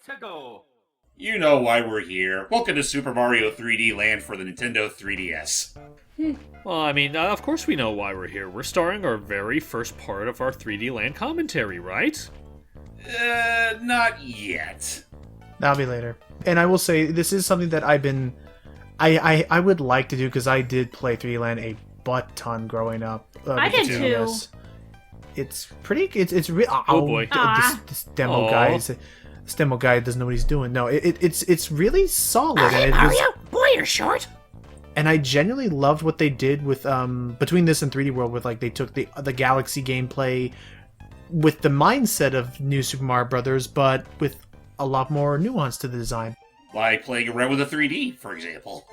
to go. You know why we're here. Welcome to Super Mario 3D Land for the Nintendo 3DS. Well, I mean, of course we know why we're here. We're starting our very first part of our 3D Land commentary, right? Not yet. That'll be later. And I will say, this is something that I've been... I would like to do, because I did play 3D Land a butt ton growing up. I did too. It's pretty... It's real... Oh boy. This demo guy is... This demo guy doesn't know what he's doing. No, it's really solid. Hey, Mario, boy, you're short. And I genuinely loved what they did with between this and 3D World, with like they took the Galaxy gameplay with the mindset of New Super Mario Brothers, but with a lot more nuance to the design. Like playing around with a 3D, for example.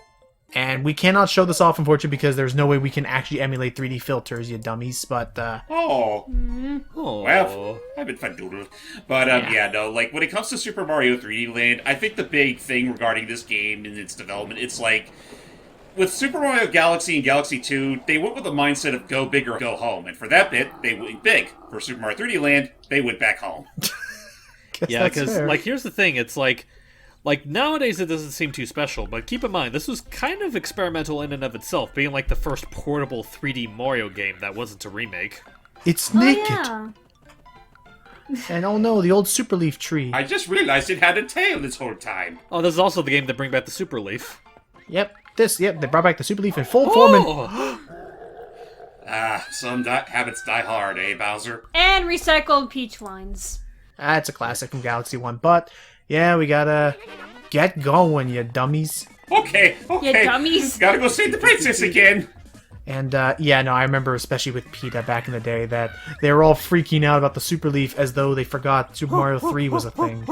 And we cannot show this off, unfortunately, because there's no way we can actually emulate 3D filters, you dummies. But Oh, Oh. well, I've been fun doodling. But yeah, no, like when it comes to Super Mario 3D Land, I think the big thing regarding this game and its development, it's like with Super Mario Galaxy and Galaxy 2, they went with the mindset of go big or go home. And for that bit, they went big. For Super Mario 3D Land, they went back home. Yeah, because, like, here's the thing. It's like, nowadays it doesn't seem too special, but keep in mind, this was kind of experimental in and of itself, being like the first portable 3D Mario game that wasn't a remake. it's Oh, naked. yeah. And oh no, the old Super Leaf tree. I just realized it had a tail this whole time. Oh, this is also the game that bring back the Super Leaf. Yep, they brought back the Super Leaf in full form. And Oh! Some habits die hard, eh, Bowser? And recycled peach wines. that's a classic from Galaxy 1. But yeah, we gotta get going, you dummies. Okay. You dummies. Gotta go save the princess again. And yeah, no, I remember especially with PETA back in the day that they were all freaking out about the Super Leaf as though they forgot Super Mario 3 was a thing.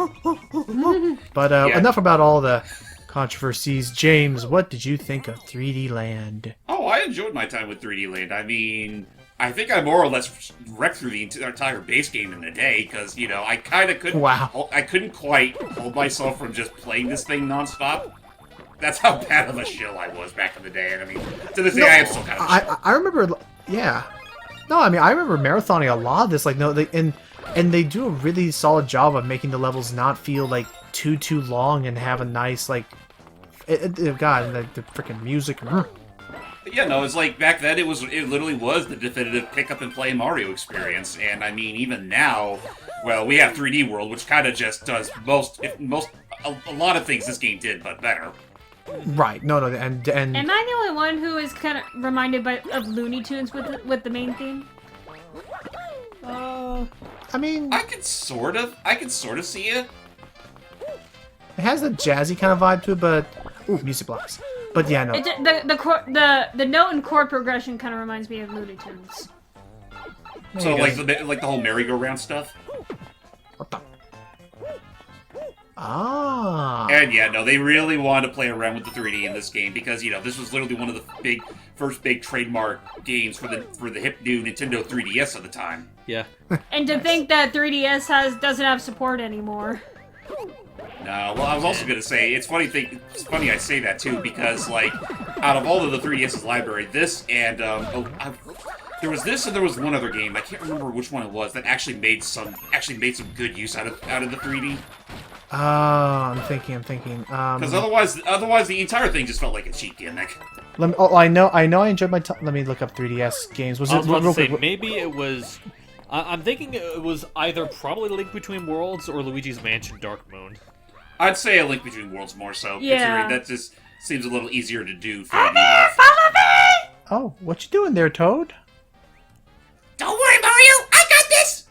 But Yeah. enough about all the controversies. James, what did you think of 3D Land? Oh, I enjoyed my time with 3D Land. I mean, I think I more or less wrecked through the entire base game in a day, because, you know, I kind of couldn't... Wow. I couldn't quite hold myself from just playing this thing nonstop. That's how bad of a shill I was back in the day, and I mean, to this day, I am still kind of a shill. I remember, yeah. No, I mean, I remember marathoning a lot of this. Like, no, and they do a really solid job of making the levels not feel like too long and have a nice like, God, and the freaking music. Yeah, no, it's like back then it literally was the definitive pick up and play Mario experience, and I mean even now, well, we have 3D World, which kind of just does a lot of things this game did, but better. Right. No, and Am I the only one who is kind of reminded of Looney Tunes with the main theme? I mean, I can sort of see it. it has a jazzy kind of vibe to it, but ooh, music blocks. But yeah, no. The note and chord progression kind of reminds me of Looney Tunes. So you like the whole merry-go-round stuff. What the? Ah. And yeah, no, they really wanted to play around with the 3D in this game because, you know, this was literally one of the first big trademark games for the hip new Nintendo 3DS at the time. Yeah. And to think that 3DS doesn't have support anymore. No, well, I was also gonna say it's funny I say that too because like out of all of the 3DS's library, this and there was this and there was one other game I can't remember which one it was that actually made some good use out of the 3D. Oh, I'm thinking. Because otherwise the entire thing just felt like a cheap gimmick. I know. I enjoyed my time. Let me look up 3DS games. I was about to say, maybe it was... I'm thinking it was either probably Link Between Worlds or Luigi's Mansion Dark Moon. I'd say a Link Between Worlds more so, Yeah. considering that just seems a little easier to do for me. Oh, what you doing there, Toad? Don't worry, Mario! I got this!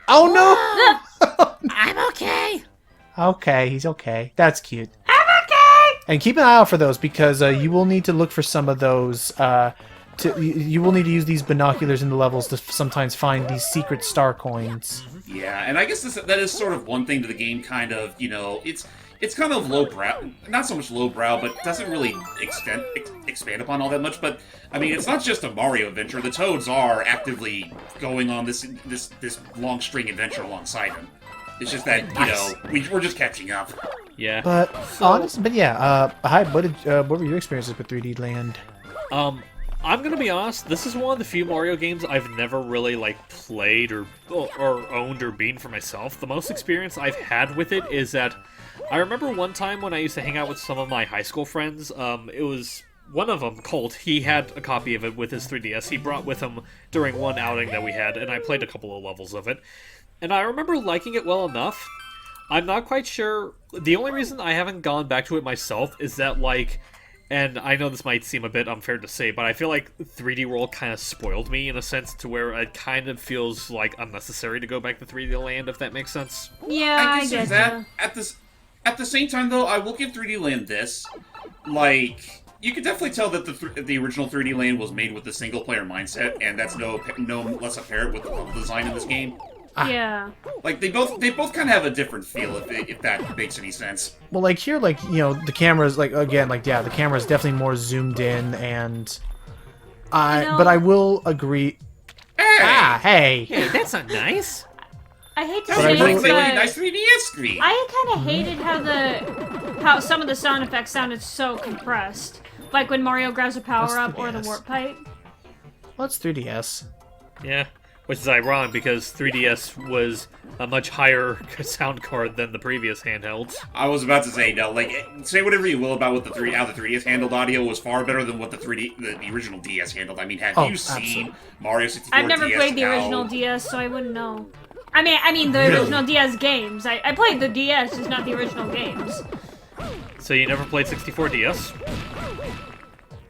Oh no! I'm okay. Okay, he's okay. That's cute. I'm okay! And keep an eye out for those, because you will need to look for some of those, you will need to use these binoculars in the levels to sometimes find these secret star coins. Yeah, and I guess that is sort of one thing to the game, kind of, you know, it's kind of lowbrow, not so much lowbrow, but doesn't really expand upon all that much, but, I mean, it's not just a Mario adventure, the Toads are actively going on this long string adventure alongside him. It's just that, you know, we're just catching up. Yeah. But, honestly, but yeah, Hyde, what were your experiences with 3D Land? I'm gonna be honest, this is one of the few Mario games I've never really, like, played or owned or beaten for myself. The most experience I've had with it is that I remember one time when I used to hang out with some of my high school friends, it was one of them, Colt, he had a copy of it with his 3DS. He brought with him during one outing that we had, and I played a couple of levels of it. And I remember liking it well enough. I'm not quite sure. The only reason I haven't gone back to it myself is that, like, and I know this might seem a bit unfair to say, but I feel like 3D World kind of spoiled me in a sense to where it kind of feels like unnecessary to go back to 3D Land, if that makes sense. Yeah, I guess get that. you. At the same time, though, I will give 3D Land this. Like, you can definitely tell that the original 3D Land was made with the single-player mindset, and that's no less apparent with the level design in this game. Yeah. Like, they both kind of have a different feel, if that makes any sense. Well, like here, like, you know, the camera's like, again, like, yeah, the camera's definitely more zoomed in, and but I will agree. Hey! Hey! Hey, that's not nice. I hate to That say was it, like but a nice 3DS screen! I kind of hated how some of the sound effects sounded so compressed. Like when Mario grabs a power-up or the 3DS. warp pipe. Well, it's 3DS. Yeah, which is ironic because 3DS was a much higher sound card than the previous handhelds. I was about to say, no, like, say whatever you will about what how the 3DS handled audio was far better than what the original DS handled. I mean, have you seen absolutely. Mario 64 I've never DS played the now? original DS, so I wouldn't know. I mean the original DS games. I played the DS, just not the original games. So you never played 64DS?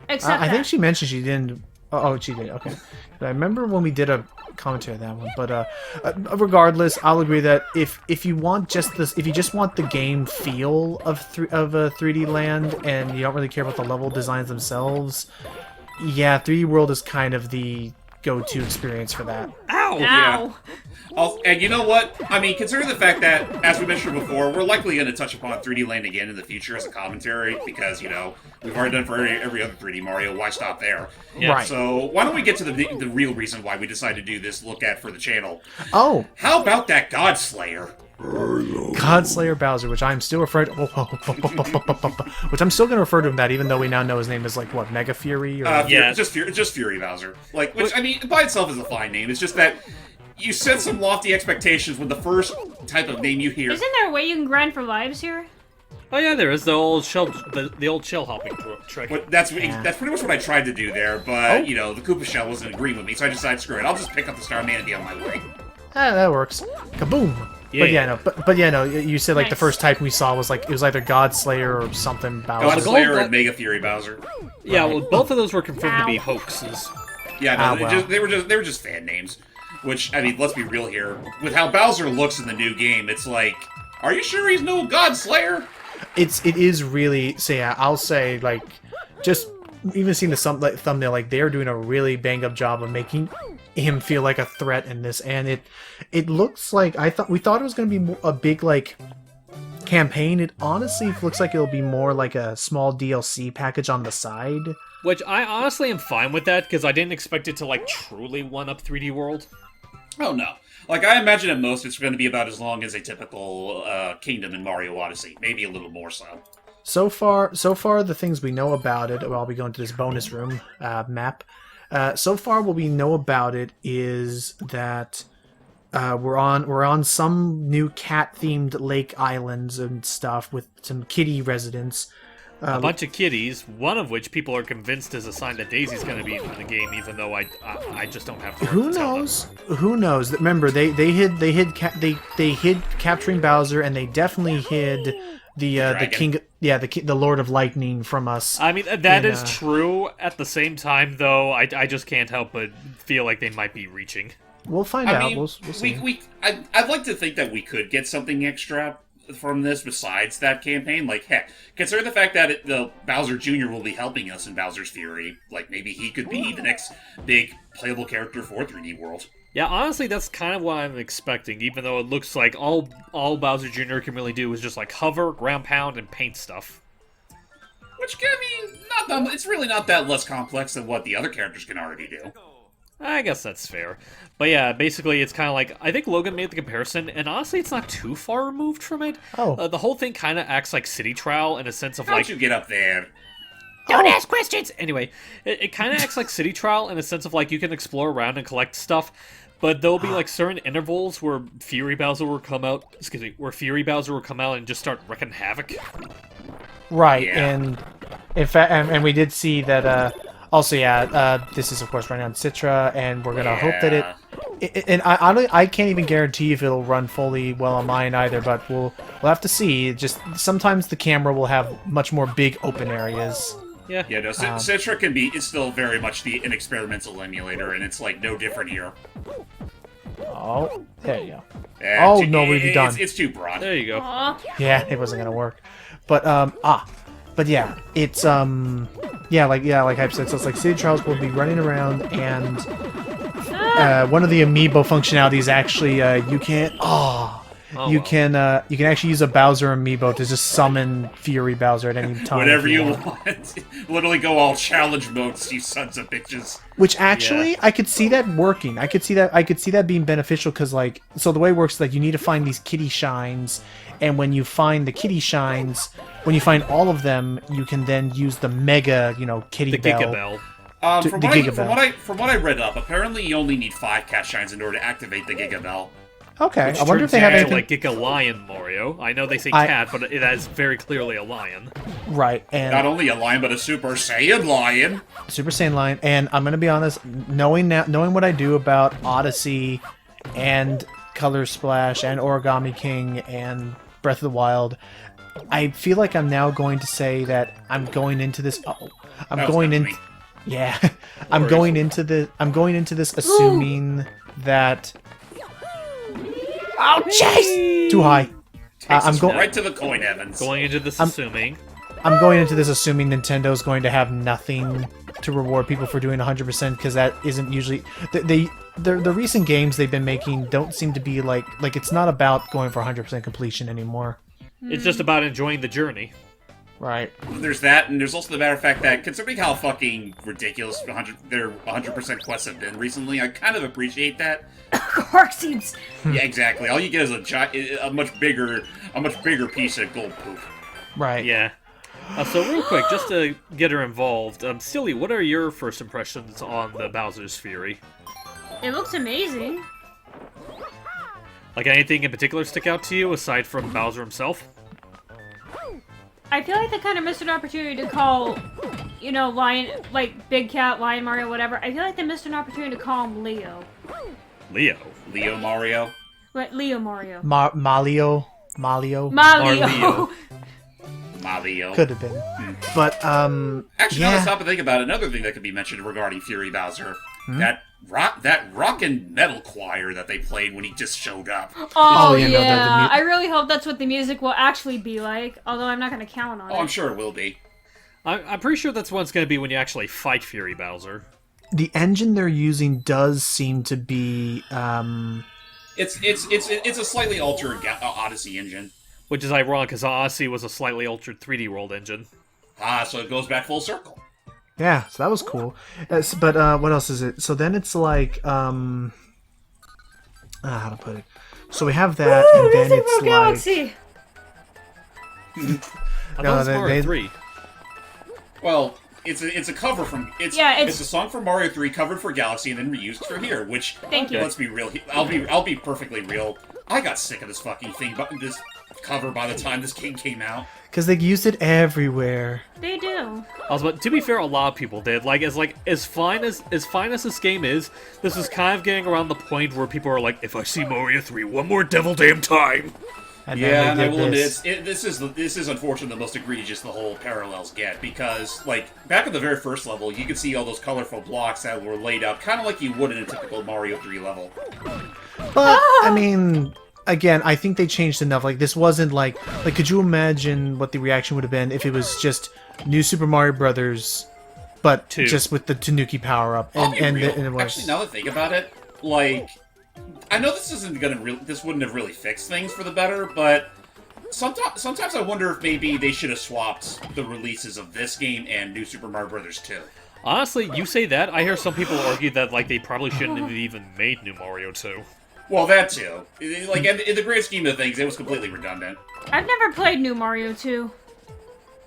Except I think that. she mentioned she didn't. Oh, she did. Okay. But I remember when we did a commentary on that one. But regardless, I'll agree that if you want just this, if you just want the game feel of a 3D Land and you don't really care about the level designs themselves, yeah, 3D World is kind of the go-to experience for that. Ow! Ow. And you know what? I mean, considering the fact that, as we mentioned before, we're likely going to touch upon 3D Land again in the future as a commentary, because, you know, we've already done it for every other 3D Mario, why stop there? Yeah. Right. So, why don't we get to the real reason why we decided to do this look at for the channel? Oh, How about that God Slayer? Godslayer Bowser, which I'm still referred which I'm still going to refer to him that, even though we now know his name is like what, Mega Fury? Or Yeah. Just Fury Bowser. Like, which, I mean, by itself is a fine name. It's just that you set some lofty expectations when the first type of name you hear. Isn't there a way you can grind for lives here? Oh yeah, there is the old shell, the old shell hopping trick. But that's pretty much what I tried to do there, but, Oh. you know, the Koopa Shell wasn't agreeing with me, so I decided, screw it, I'll just pick up the Starman and be on my way. that works. Kaboom! Yeah. But yeah, no. But yeah, no. You said like the Nice. first type we saw was like it was either Godslayer or something God Bowser. gold Slayer that- and Mega Fury Bowser. Yeah, well, both of those were confirmed to be Ow. hoaxes. Yeah, no, Ah, well. they were just fan names. Which, I mean, let's be real here. With how Bowser looks in the new game, it's like, are you sure he's no God Slayer? It is really. So yeah, I'll say like just even seeing the thumbnail, like they're doing a really bang up job of making him feel like a threat in this, and it looks like we thought it was going to be a big like campaign. It honestly looks like it'll be more like a small DLC package on the side. Which I honestly am fine with that because I didn't expect it to like truly one up 3D World. Oh, no. Like, I imagine at most it's going to be about as long as a typical kingdom in Mario Odyssey. Maybe a little more so. So far, the things we know about it. Well, I'll be going to this bonus room map. So far, what we know about it is that we're on some new cat-themed lake islands and stuff with some kitty residents. A bunch of kitties, one of which people are convinced is a sign that Daisy's going to be in the game, even though I just don't have. Who knows? Who knows? Remember, they hid capturing Bowser, and they definitely hid the dragon. king, the Lord of Lightning from us. I mean, that in, is true. At the same time, though, I just can't help but feel like they might be reaching. We'll find I out. mean, We'll see. I'd like to think that we could get something extra from this besides that campaign. Like, heck, consider the fact that the Bowser Jr. will be helping us in Bowser's Fury. Like, maybe he could be the next big playable character for 3D World. Yeah, honestly, that's kind of what I'm expecting, even though it looks like all Bowser Jr. can really do is just like hover, ground pound, and paint stuff. Which, I mean, it's really not that less complex than what the other characters can already do. I guess that's fair. But yeah, basically it's kind of like, I think Logan made the comparison, and honestly it's not too far removed from it. Oh. The whole thing kind of acts like City Trial in a sense of How'd like... you get up there? Don't ask questions! Anyway, it kind of acts like City Trial in a sense of, like, you can explore around and collect stuff, but there'll be, like, certain intervals where Fury Bowser will come out, and just start wrecking havoc. Right, Yeah. and in fact, and we did see that. Also, this is of course running on Citra, and we're gonna hope that and I can't even guarantee if it'll run fully well on mine either, but we'll have to see. Just sometimes the camera will have much more big open areas. Yeah. Yeah, no, Citra is still very much an experimental emulator, and it's like no different here. Oh, there you go. Yeah, No, what have you done? It's too broad. There you go. Aw. Yeah, it wasn't gonna work. But but yeah, it's like Hype said, so it's like City Trials will be running around, and one of the amiibo functionalities actually you can you can actually use a Bowser amiibo to just summon Fury Bowser at any time. Whatever if you want. Literally go all challenge modes, you sons of bitches. Which actually, I could see that working. I could see that being beneficial because, like, so the way it works is like you need to find these kitty shines, and when you find the kitty shines, when you find all of them, you can then use the mega, kitty The bell. Giga Bell. From the Giga Bell. what I read up, apparently you only need 5 cat shines in order to activate the Giga Bell. Okay, Which I wonder if turns they have into, anything. like Giga Lion Mario. I know they say I- cat, but it is very clearly a lion. Right, and Not only a lion, but a Super Saiyan lion. Super Saiyan line, and I'm gonna be honest, knowing what I do about Odyssey and Color Splash and Origami King and Breath of the Wild, I feel like I'm now going to say that I'm going into this. I'm That was going in. definitely- Yeah, I'm going into this assuming that. Oh, jeez! Too high. Takes I'm us going. right to the coin, Evans. Going into this assuming. I'm going into this assuming Nintendo's going to have nothing to reward people for doing 100% because that isn't usually the recent games they've been making don't seem to be like it's not about going for 100% completion anymore. It's just about enjoying the journey. Right. There's that, and there's also the matter of fact that, considering how fucking ridiculous their 100% quests have been recently, I kind of appreciate that. Quark seeds. Yeah, exactly. All you get is a much bigger piece of gold poop. Right. Yeah. So real quick, just to get her involved, Silly, what are your first impressions on the Bowser's Fury? It looks amazing. Like anything in particular stick out to you aside from Bowser himself? I feel like they kind of missed an opportunity to call, Lion, like Big Cat, Lion Mario, whatever. I feel like they missed an opportunity to call him Leo. Leo. Leo Mario. What? Leo Mario. Malio. Mario. Mario. Could have been. But Actually, now yeah. let's stop and think about it. Another thing that could be mentioned regarding Fury Bowser. That rock and metal choir that they played when he just showed up. Oh, yeah, yeah. no, the I really hope that's what the music will actually be like, although I'm not going to count on Oh, I'm it. sure it will be. I'm pretty sure that's what it's going to be when you actually fight Fury Bowser. The engine they're using does seem to be It's a slightly altered Odyssey engine. Which is ironic, because Odyssey was a slightly altered 3D World engine. So it goes back full circle. yeah, so that was cool. But what else is it? So then it's like how to put it? So we have that, and then Music it's for like Galaxy. I No, thought it was they- Mario they- 3. Well, it's a cover from it's a song from Mario 3 covered for Galaxy and then reused for here. Which Thank you. Let's be real. I'll be perfectly real. I got sick of this fucking thing, but this cover by the time this game came out. because they used it everywhere. They do. But to be fair, a lot of people did. As fine as this game is, this is kind of getting around the point where people are like, if I see Mario 3 one more devil damn time. And Yeah, then and they I did will admit, this. this is unfortunately the most egregious the whole parallels get, because, like, back at the very first level, you could see all those colorful blocks that were laid out, kind of like you would in a typical Mario 3 level. But I mean, again, I think they changed enough. Like this wasn't like could you imagine what the reaction would have been if it was just New Super Mario Brothers, but Two. just with the Tanuki power up I'll be real. and it was Actually, now that I think about it, like, I know this this wouldn't have really fixed things for the better, but sometimes I wonder if maybe they should have swapped the releases of this game and New Super Mario Brothers 2. Honestly, you say that, I hear some people argue that they probably shouldn't have even made New Mario 2. Well, that too. Like, in the grand scheme of things, it was completely redundant. I've never played New Mario 2.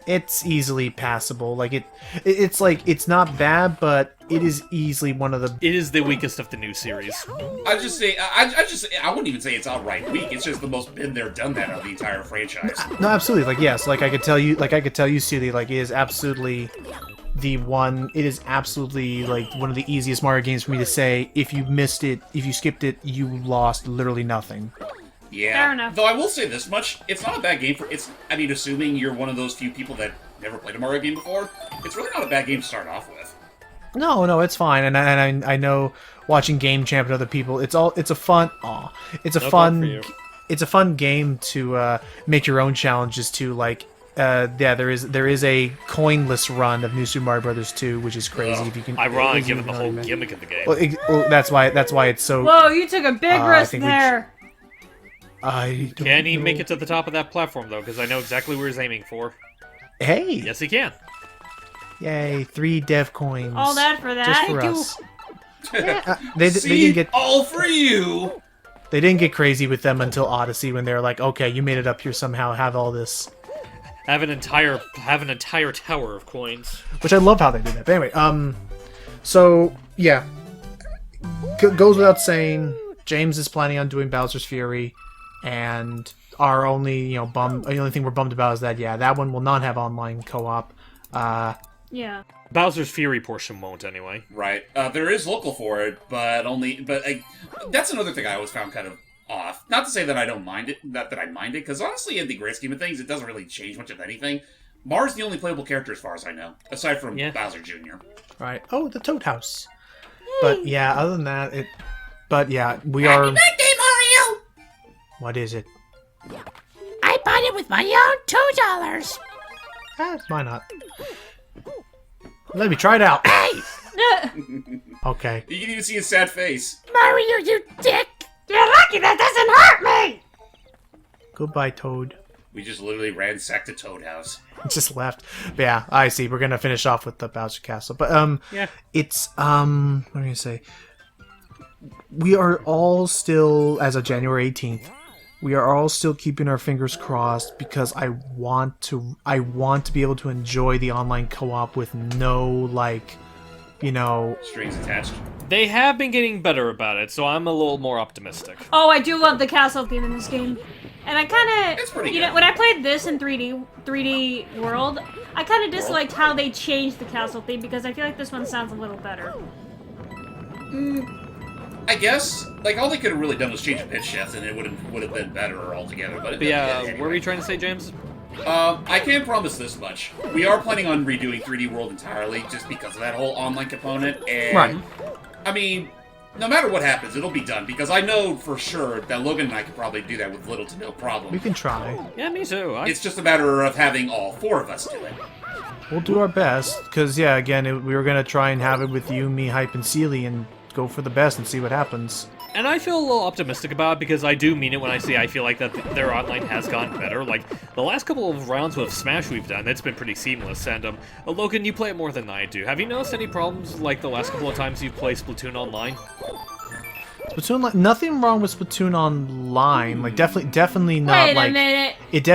it's easily passable. Like it's like it's not bad, but it is easily one of the. It is the weakest of the new series. I just say I wouldn't even say it's outright weak. It's just the most been there, done that of the entire franchise. No, absolutely. Like yes, like I could tell you, Suli, like it is absolutely the one. It is absolutely like one of the easiest Mario games for me to say. If you missed it, if you skipped it, you lost literally nothing. Yeah. Fair enough. Though I will say this much, it's not a bad game for I mean, assuming you're one of those few people that never played a Mario game before, it's really not a bad game to start off with. No, it's fine, and I know watching Game Champ and other people, it's a fun game to make your own challenges to like. There is a coinless run of New Super Mario Brothers 2, which is crazy. If you can, Ironic, given the whole gimmick of the game. Well, that's why it's so. Whoa, you took a big risk think there. Can he make it to the top of that platform, though? Because I know exactly where he's aiming for. Hey! Yes, he can. Yay, 3 dev coins. All that for that? Just for Thank us. Yeah, they See, didn't get all for you. They didn't get crazy with them until Odyssey, when they were like, okay, you made it up here somehow, have all this. Have an entire tower of coins. Which I love how they did that. But anyway, so yeah, goes without saying, James is planning on doing Bowser's Fury, and our only the only thing we're bummed about is that that one will not have online co-op. Yeah. Bowser's Fury portion won't anyway. Right. There is local for it, but that's another thing I always found kind of off. Not to say that I don't mind it, not that I mind it, because honestly, in the great scheme of things, it doesn't really change much of anything. Mar's the only playable character as far as I know, aside from Bowser Jr. Right. Oh, the Toad House. But yeah, other than that, we are. Happy birthday, Mario! What is it? I bought it with my own $2. Why not? Let me try it out. Hey, Okay. You can even see his sad face. Mario, you dick! You're lucky that doesn't hurt me! Goodbye, Toad. We just literally ransacked the Toad House. Just left. But yeah, I see. We're gonna finish off with the Bowser Castle. But it's what am I gonna say? We are all still, as of January 18th, we are all still keeping our fingers crossed, because I want to be able to enjoy the online co-op with no Strings attached. They have been getting better about it, so I'm a little more optimistic. Oh, I do love the castle theme in this game. And I kind It's of, pretty know, good. when I played this in 3D World, I kind of disliked how they changed the castle theme, because I feel like this one sounds a little better. I guess, all they could have really done was change a pitch shift, and it would have been better altogether. But What were you trying to say, James? I can't promise this much. We are planning on redoing 3D World entirely, just because of that whole online component. And Right. I mean, no matter what happens, it'll be done, because I know for sure that Logan and I could probably do that with little to no problem. We can try. Yeah, me too. It's just a matter of having all 4 of us do it. We'll do our best, because we were gonna try and have it with you, me, Hype, and Seely, and go for the best and see what happens. And I feel a little optimistic about it, because I do mean it when I say I feel like that their online has gotten better. Like, the last couple of rounds with Smash we've done, it's been pretty seamless. And, Logan, you play it more than I do. Have you noticed any problems, like, the last couple of times you've played Splatoon online? Splatoon, nothing wrong with Splatoon Online. Like, definitely not, Wait a minute. It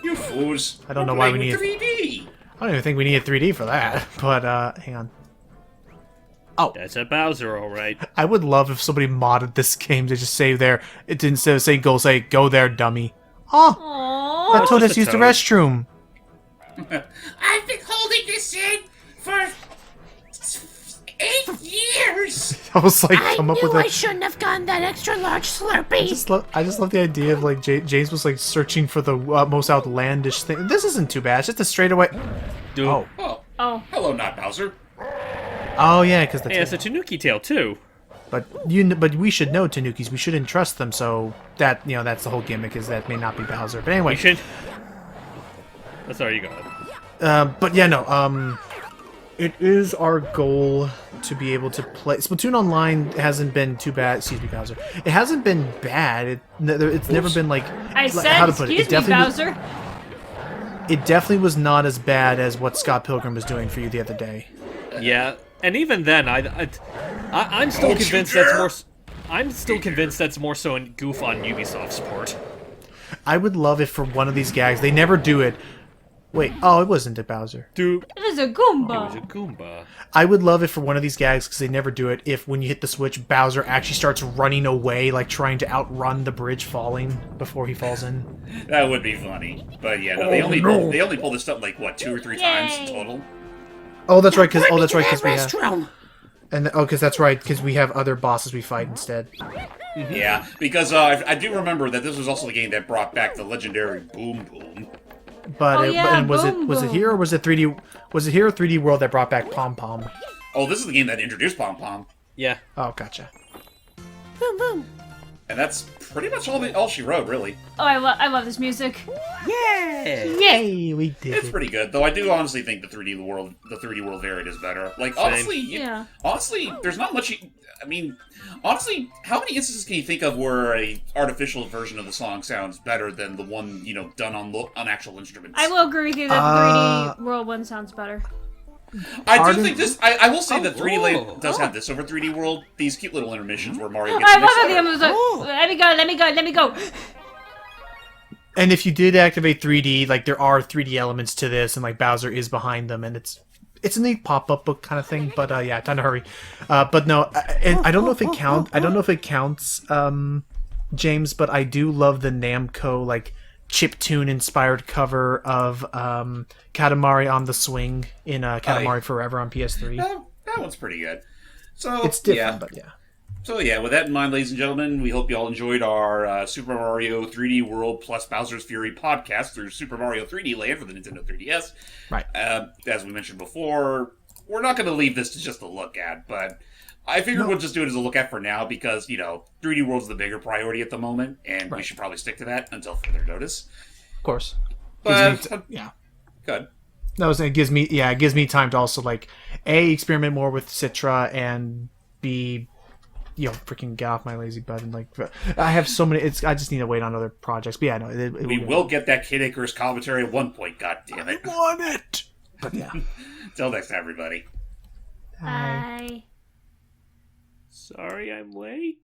You fools. I don't know We're why we playing need with 3D. I don't even think we need a 3D for that, but, hang on. That's a Bowser, alright. I would love if somebody modded this game to just say there, instead of saying go there, dummy. Oh, Aww. that Toad just has a used the toad. restroom. I've been holding this in for 8 years! I was like, I come up knew with I a... shouldn't have gotten that extra large Slurpee. I just love the idea of, like, James was, like, searching for the most outlandish thing. This isn't too bad, it's just a straightaway... Dude. Oh. Oh. Hello, not Bowser. Oh, yeah, because the... Hey, it's a Tanuki tail, too. But we should know Tanukis. We shouldn't trust them. So that that's the whole gimmick, is that may not be Bowser. But anyway, We should... Oh, sorry, you go ahead. but yeah, no. It is our goal to be able to play. Splatoon Online hasn't been too bad. Excuse me, Bowser. It hasn't been bad. It's never been like. I said, how to put it. excuse me, Bowser. It definitely was not as bad as what Scott Pilgrim was doing for you the other day. Yeah, and even then, I'm still convinced that's more... I'm still convinced that's more so a goof on Ubisoft's part. I would love if for one of these gags, they never do it. Wait, oh, it wasn't a Bowser. Dude, It was a it was a Goomba. Goomba. I would love it for one of these gags, because they never do it, if when you hit the switch, Bowser actually starts running away, like trying to outrun the bridge falling before he falls in. That would be funny. But yeah, no, Oh, they only no. pull this stuff like what 2 or 3 times Yay. total. Oh, that's right, because Put me to we that have... restroom. And because that's right, because we have other bosses we fight instead. Yeah, because I do remember that this was also the game that brought back the legendary Boom Boom. But Oh, yeah, and was Boom it Boom. here or was it 3D? Was it here or 3D World that brought back Pom Pom? Oh, this is the game that introduced Pom Pom, Yeah. Oh, gotcha. Boom, boom. and that's pretty much all she wrote, really. Oh, I love this music. Yeah. Yay, we did It's it. pretty good, though. I do honestly think the 3D world variant is better. Like honestly, Yeah. honestly, there's not much. I mean, honestly, how many instances can you think of where a artificial version of the song sounds better than the one done on actual instruments? I will agree with you that the 3D World one sounds better. I do Pardon? think this. I will say that 3D whoa. Land does have this over 3D World. These cute little intermissions where Mario I gets love mixed how the up. end was like, let me go, let me go, let me go. And if you did activate 3D, like there are 3D elements to this, and like Bowser is behind them, and it's a neat pop-up book kind of thing. But yeah, time to hurry. But no, I don't know if it counts. I don't know if it counts, James. But I do love the Namco like chiptune inspired cover of Katamari on the Swing in Katamari Forever on PS3. That one's pretty good. So It's different, yeah. but yeah. So yeah, with that in mind, ladies and gentlemen, we hope you all enjoyed our Super Mario 3D World plus Bowser's Fury podcast through Super Mario 3D Land for the Nintendo 3DS. Right. As we mentioned before, we're not going to leave this to just a look at, but I figured we'll just do it as a look at for now because, 3D World's the bigger priority at the moment, and we Right. should probably stick to that until further notice. Of course. But, Yeah. good. That was it gives me time to also like A, experiment more with Citra, and B, freaking get off my lazy butt, and like I have so many. I just need to wait on other projects. But yeah, no, We will get that Kid Icarus commentary at one point, god damn it. want it. But yeah, Till next time, everybody. Bye. Sorry I'm late.